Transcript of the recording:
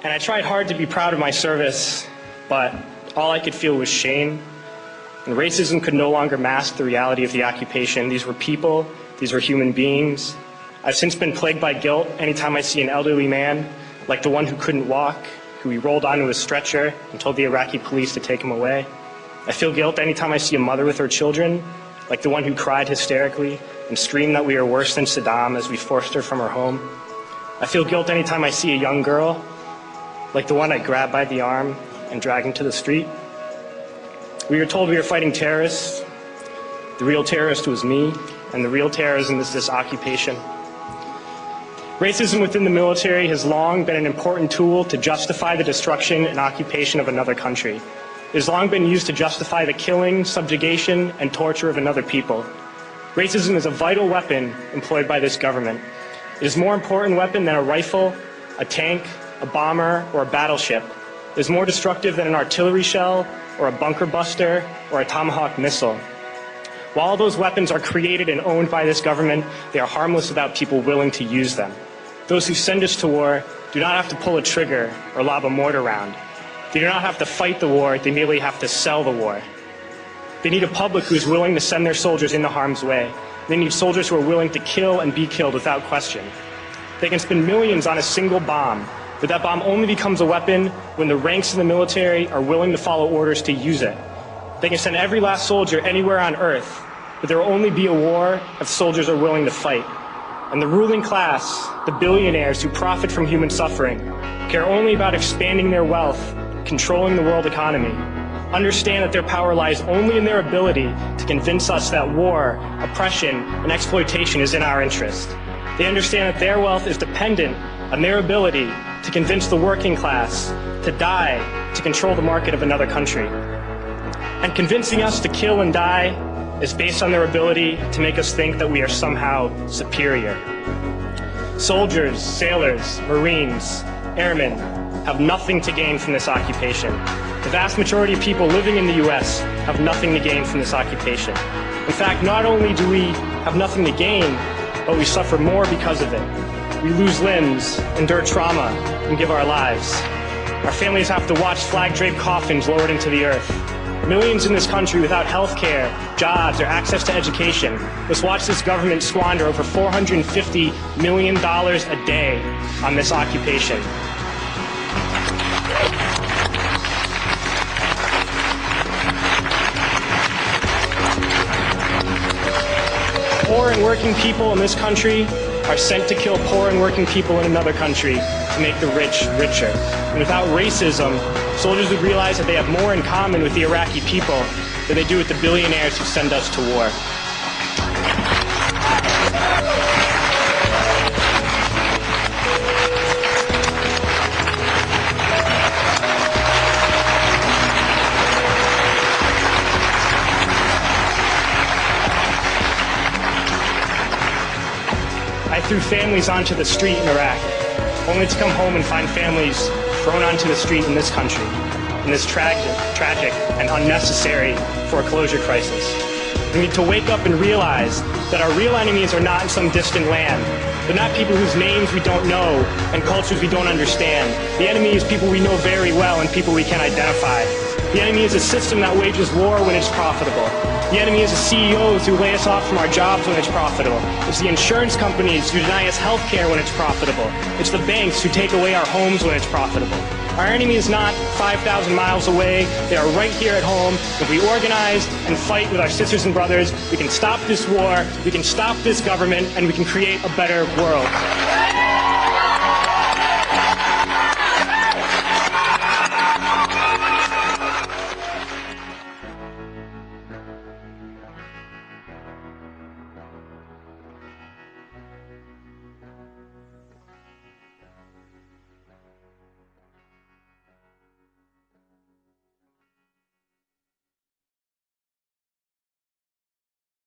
And I tried hard to be proud of my service, but all I could feel was shame. And racism could no longer mask the reality of the occupation. These were people, these were human beings. I've since been plagued by guilt anytime I see an elderly man, like the one who couldn't walk, who we rolled onto a stretcher and told the Iraqi police to take him away. I feel guilt anytime I see a mother with her children, like the one who cried hysterically and screamed that we are worse than Saddam as we forced her from her home. I feel guilt anytime I see a young girl, like the one I grabbed by the arm and dragged into the street. We were told we were fighting terrorists. The real terrorist was me, and the real terrorism is this occupation. Racism within the military has long been an important tool to justify the destruction and occupation of another country. It has long been used to justify the killing, subjugation, and torture of another people. Racism is a vital weapon employed by this government. It is a more important weapon than a rifle, a tank, a bomber, or a battleship. It is more destructive than an artillery shell, or a bunker buster, or a Tomahawk missile. While all those weapons are created and owned by this government, they are harmless without people willing to use them. Those who send us to war do not have to pull a trigger or lob a mortar round. They do not have to fight the war, they merely have to sell the war. They need a public who is willing to send their soldiers into harm's way. They need soldiers who are willing to kill and be killed without question. They can spend millions on a single bomb, but that bomb only becomes a weapon when the ranks of the military are willing to follow orders to use it. They can send every last soldier anywhere on earth, but there will only be a war if soldiers are willing to fight. And the ruling class, the billionaires who profit from human suffering, care only about expanding their wealth, controlling the world economy. Understand that their power lies only in their ability to convince us that war, oppression, and exploitation is in our interest. They understand that their wealth is dependent on their ability to convince the working class to die to control the market of another country. And convincing us to kill and die is based on their ability to make us think that we are somehow superior. Soldiers, sailors, Marines, airmen have nothing to gain from this occupation. The vast majority of people living in the U.S. have nothing to gain from this occupation. In fact, not only do we have nothing to gain, but we suffer more because of it. We lose limbs, endure trauma, and give our lives. Our families have to watch flag-draped coffins lowered into the earth. Millions in this country without health care, jobs, or access to education must watch this government squander over $450 million a day on this occupation. Poor and working people in this country are sent to kill poor and working people in another country to make the rich richer. And without racism, soldiers would realize that they have more in common with the Iraqi people than they do with the billionaires who send us to war. I threw families onto the street in Iraq, only to come home and find families thrown onto the street in this country, in this tragic and unnecessary foreclosure crisis. We need to wake up and realize that our real enemies are not in some distant land. They're not people whose names we don't know and cultures we don't understand. The enemy is people we know very well and people we can identify. The enemy is a system that wages war when it's profitable. The enemy is the CEOs who lay us off from our jobs when it's profitable. It's the insurance companies who deny us health care when it's profitable. It's the banks who take away our homes when it's profitable. Our enemy is not 5,000 miles away. They are right here at home. If we organize and fight with our sisters and brothers, we can stop this war, we can stop this government, and we can create a better world.